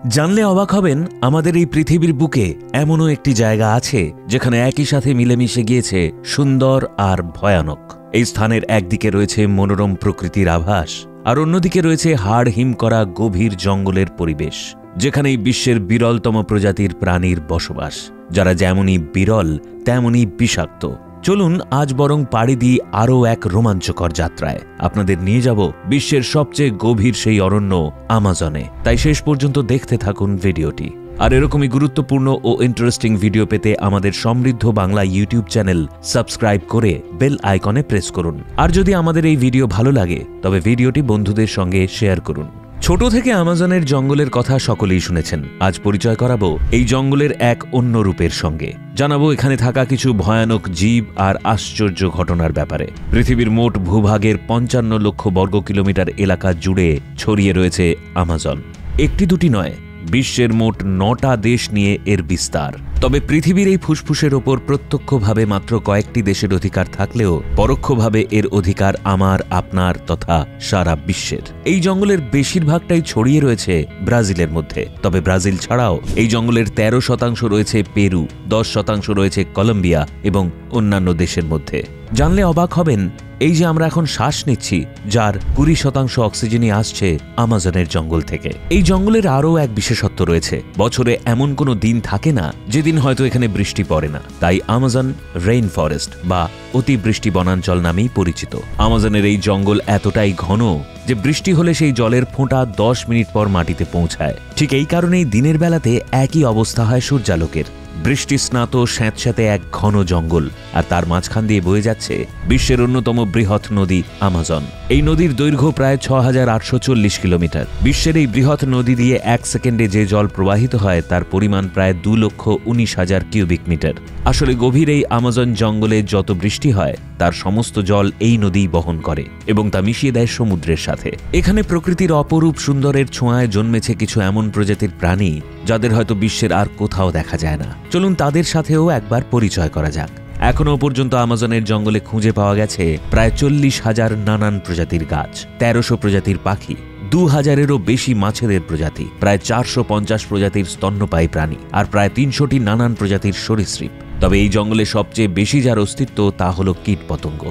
জানলে অবাক হবেন, আমাদের এই পৃথিবীর বুকে এমনও একটি জায়গা আছে যেখানে একই সাথে মিলেমিশে গিয়েছে সুন্দর আর ভয়ানক। এই স্থানের একদিকে রয়েছে মনোরম প্রকৃতির আভাস, আর অন্যদিকে রয়েছে হাড় হিম করা গভীর জঙ্গলের পরিবেশ, যেখানে বিশ্বের বিরলতম প্রজাতির প্রাণীর বসবাস, যারা যেমনই বিরল তেমনই বিষাক্ত। চলুন আজ বরং পাড়ি দিই আরও এক রোমাঞ্চকর যাত্রায়। আপনাদের নিয়ে যাব বিশ্বের সবচেয়ে গভীর সেই অরণ্য আমাজনে। তাই শেষ পর্যন্ত দেখতে থাকুন ভিডিওটি। আর এরকমই গুরুত্বপূর্ণ ও ইন্টারেস্টিং ভিডিও পেতে আমাদের সমৃদ্ধ বাংলা ইউটিউব চ্যানেল সাবস্ক্রাইব করে বেল আইকনে প্রেস করুন। আর যদি আমাদের এই ভিডিও ভালো লাগে তবে ভিডিওটি বন্ধুদের সঙ্গে শেয়ার করুন। ছোট থেকে আমাজনের জঙ্গলের কথা সকলেই শুনেছেন। আজ পরিচয় করাবো এই জঙ্গলের এক অন্য রূপের সঙ্গে। জানাবো এখানে থাকা কিছু ভয়ানক জীব আর আশ্চর্য ঘটনার ব্যাপারে। পৃথিবীর মোট ভূভাগের 55 লক্ষ বর্গ কিলোমিটার এলাকা জুড়ে ছড়িয়ে রয়েছে আমাজন। একটি দুটি নয়, বিশ্বের মোট 9টা দেশ নিয়ে এর বিস্তার। তবে পৃথিবীর এই ফুসফুসের ওপর প্রত্যক্ষভাবে মাত্র কয়েকটি দেশের অধিকার থাকলেও পরোক্ষভাবে এর অধিকার আমার, আপনার তথা সারা বিশ্বের। এই জঙ্গলের বেশিরভাগটাই ছড়িয়ে রয়েছে ব্রাজিলের মধ্যে। তবে ব্রাজিল ছাড়াও এই জঙ্গলের 13% রয়েছে পেরু, 10% রয়েছে কলম্বিয়া এবং অন্যান্য দেশের মধ্যে। জানলে অবাক হবেন, এই যে আমরা এখন শ্বাস নিচ্ছি, যার 20% অক্সিজেনই আসছে আমাজনের জঙ্গল থেকে। এই জঙ্গলের আরও এক বিশেষত্ব রয়েছে। বছরে এমন কোনো দিন থাকে না যেদিন হয়তো এখানে বৃষ্টি পড়ে না। তাই আমাজন রেইন ফরেস্ট বা অতিবৃষ্টি বনাঞ্চল নামেই পরিচিত। আমাজনের এই জঙ্গল এতটাই ঘন যে বৃষ্টি হলে সেই জলের ফোঁটা 10 মিনিট পর মাটিতে পৌঁছায়। ঠিক এই কারণেই দিনের বেলাতে একই অবস্থা হয় সূর্যালোকের। বৃষ্টি স্নাত স্যাঁতস্যাঁতে এক ঘন জঙ্গল, আর তার মাঝখান দিয়ে বয়ে যাচ্ছে বিশ্বের অন্যতম বৃহৎ নদী আমাজন। এই নদীর দৈর্ঘ্য প্রায় 6840 কিলোমিটার। বিশ্বের এই বৃহৎ নদী দিয়ে 1 সেকেন্ডে যে জল প্রবাহিত হয় তার পরিমাণ প্রায় 2,19,000 কিউবিক মিটার। আসলে গভীর এই আমাজন জঙ্গলে যত বৃষ্টি হয় তার সমস্ত জল এই নদী বহন করে এবং তা মিশিয়ে দেয় সমুদ্রের সাথে। এখানে প্রকৃতির অপরূপ সুন্দরের ছোঁয়ায় জন্মেছে কিছু এমন প্রজাতির প্রাণী যাদের হয়তো বিশ্বের আর কোথাও দেখা যায় না। চলুন তাদের সাথেও একবার পরিচয় করা যাক। এখনও পর্যন্ত আমাজনের জঙ্গলে খুঁজে পাওয়া গেছে প্রায় 40,000 নানান প্রজাতির গাছ, 1300 প্রজাতির পাখি, 2000-এরও বেশি মাছেদের প্রজাতি, প্রায় 450 প্রজাতির স্তন্যপায়ী প্রাণী আর প্রায় 300টি নানান প্রজাতির সরীসৃপ। তবে এই জঙ্গলে সবচেয়ে বেশি যার অস্তিত্ব তা হল কীটপতঙ্গ।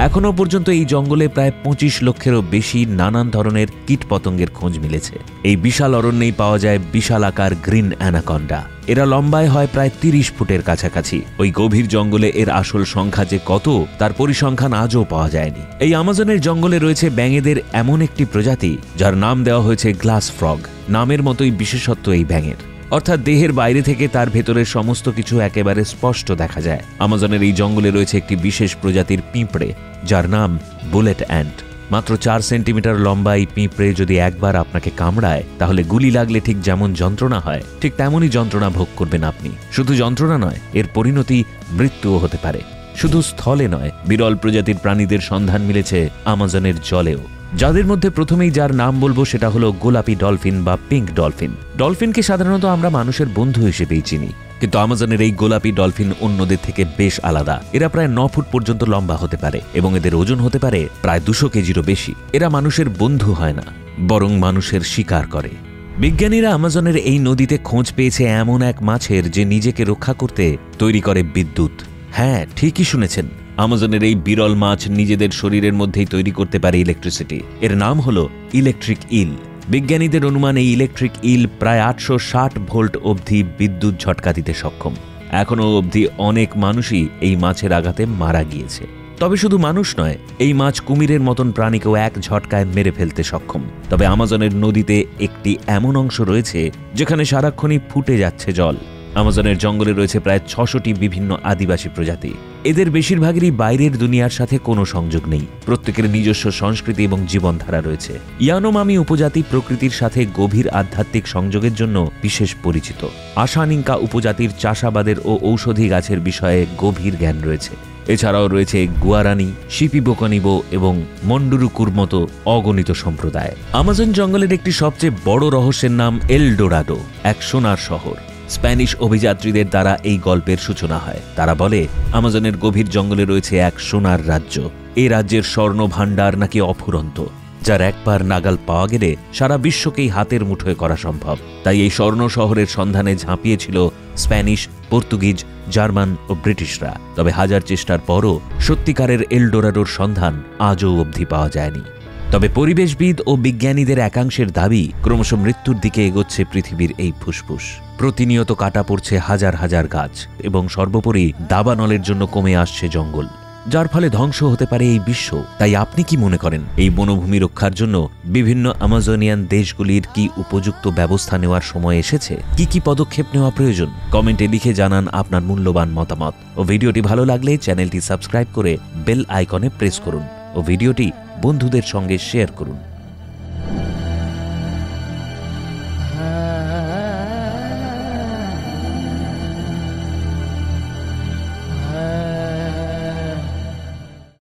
এখনও পর্যন্ত এই জঙ্গলে প্রায় 25 লক্ষেরও বেশি নানান ধরনের কীটপতঙ্গের খোঁজ মিলেছে। এই বিশাল অরণ্যেই পাওয়া যায় বিশাল আকার গ্রিন অ্যানাকন্ডা। এরা লম্বায় হয় প্রায় 30 ফুটের কাছাকাছি। ওই গভীর জঙ্গলে এর আসল সংখ্যা যে কত তার পরিসংখ্যান আজও পাওয়া যায়নি। এই আমাজনের জঙ্গলে রয়েছে ব্যাঙেদের এমন একটি প্রজাতি যার নাম দেওয়া হয়েছে গ্লাস ফ্রগ। নামের মতোই বিশেষত্ব এই ব্যাঙের, অর্থাৎ দেহের বাইরে থেকে তার ভেতরের সমস্ত কিছু একেবারে স্পষ্ট দেখা যায়। আমাজনের এই জঙ্গলে রয়েছে একটি বিশেষ প্রজাতির পিঁপড়ে যার নাম বুলেট অ্যান্ট। মাত্র 4 সেন্টিমিটার লম্বা এই পিঁপড়ে যদি একবার আপনাকে কামড়ায় তাহলে গুলি লাগলে ঠিক যেমন যন্ত্রণা হয় ঠিক তেমনই যন্ত্রণা ভোগ করবেন আপনি। শুধু যন্ত্রণা নয়, এর পরিণতি মৃত্যুও হতে পারে। শুধু স্থলে নয়, বিরল প্রজাতির প্রাণীদের সন্ধান মিলেছে আমাজনের জলেও। যাদের মধ্যে প্রথমেই যার নাম বলবো সেটা হলো গোলাপি ডলফিন বা পিঙ্ক ডলফিন। ডলফিনকে সাধারণত আমরা মানুষের বন্ধু হিসেবেই চিনি, কিন্তু আমাজনের এই গোলাপি ডলফিন অন্যদের থেকে বেশ আলাদা। এরা প্রায় 9 ফুট পর্যন্ত লম্বা হতে পারে এবং এদের ওজন হতে পারে প্রায় 200 কেজিরও বেশি। এরা মানুষের বন্ধু হয় না, বরং মানুষের শিকার করে। বিজ্ঞানীরা আমাজনের এই নদীতে খোঁজ পেয়েছে এমন এক মাছের যে নিজেকে রক্ষা করতে তৈরি করে বিদ্যুৎ। হ্যাঁ, ঠিকই শুনেছেন, আমাজনের এই বিরল মাছ নিজেদের শরীরের মধ্যেই তৈরি করতে পারে ইলেকট্রিসিটি। এর নাম হলো ইলেকট্রিক ইল। বিজ্ঞানীদের অনুমান এই ইলেকট্রিক ইল প্রায় 860 ভোল্ট অবধি বিদ্যুৎ ঝটকা দিতে সক্ষম। এখনও অবধি অনেক মানুষই এই মাছের আঘাতে মারা গিয়েছে। তবে শুধু মানুষ নয়, এই মাছ কুমিরের মতন প্রাণীকেও এক ঝটকায় মেরে ফেলতে সক্ষম। তবে আমাজনের নদীতে একটি এমন অংশ রয়েছে যেখানে সারাক্ষণই ফুটে যাচ্ছে জল। আমাজনের জঙ্গলে রয়েছে প্রায় 600টি বিভিন্ন আদিবাসী প্রজাতি। এদের বেশিরভাগেরই বাইরের দুনিয়ার সাথে কোনো সংযোগ নেই। প্রত্যেকের নিজস্ব সংস্কৃতি এবং জীবনধারা রয়েছে। ইয়ানোমামি উপজাতি প্রকৃতির সাথে গভীর আধ্যাত্মিক সংযোগের জন্য বিশেষ পরিচিত। আশানিঙ্কা উপজাতির চাষাবাদের ও ঔষধি গাছের বিষয়ে গভীর জ্ঞান রয়েছে। এছাড়াও রয়েছে গুয়ারানি, শিপিবোকানিবো এবং মন্ডুরুকুর মতো অগণিত সম্প্রদায়। আমাজন জঙ্গলের একটি সবচেয়ে বড় রহস্যের নাম এল ডোরাডো, এক সোনার শহর। স্প্যানিশ অভিযাত্রীদের দ্বারা এই গল্পের সূচনা হয়। তারা বলে আমাজনের গভীর জঙ্গলে রয়েছে এক সোনার রাজ্য। এই রাজ্যের স্বর্ণ ভাণ্ডার নাকি অফুরন্ত। যার একবার নাগাল পাওয়া গেলে সারা বিশ্বকেই হাতের মুঠোয় করা সম্ভব। তাই এই স্বর্ণ শহরের সন্ধানে ঝাঁপিয়েছিল স্প্যানিশ, পর্তুগিজ, জার্মান ও ব্রিটিশরা। তবে হাজার চেষ্টার পরও সত্যিকারের এলডোরাডোর সন্ধান আজও অবধি পাওয়া যায়নি। তবে পরিবেশবিদ ও বিজ্ঞানীদের একাংশের দাবি, ক্রমশ মৃত্যুর দিকে এগোচ্ছে পৃথিবীর এই ফুসফুস। প্রতিনিয়ত কাটা পড়ছে হাজার হাজার গাছ এবং সর্বোপরি দাবানলের জন্য কমে আসছে জঙ্গল, যার ফলে ধ্বংস হতে পারে এই বিশ্ব। তাই আপনি কি মনে করেন, এই বনভূমি রক্ষার জন্য বিভিন্ন আমাজনিয়ান দেশগুলির কি উপযুক্ত ব্যবস্থা নেওয়ার সময় এসেছে? কি পদক্ষেপ নেওয়া প্রয়োজন? কমেন্টে লিখে জানান আপনার মূল্যবান মতামত। ও ভিডিওটি ভালো লাগলে চ্যানেলটি সাবস্ক্রাইব করে বেল আইকনে প্রেস করুন ও ভিডিওটি বন্ধুদের সঙ্গে শেয়ার করুন।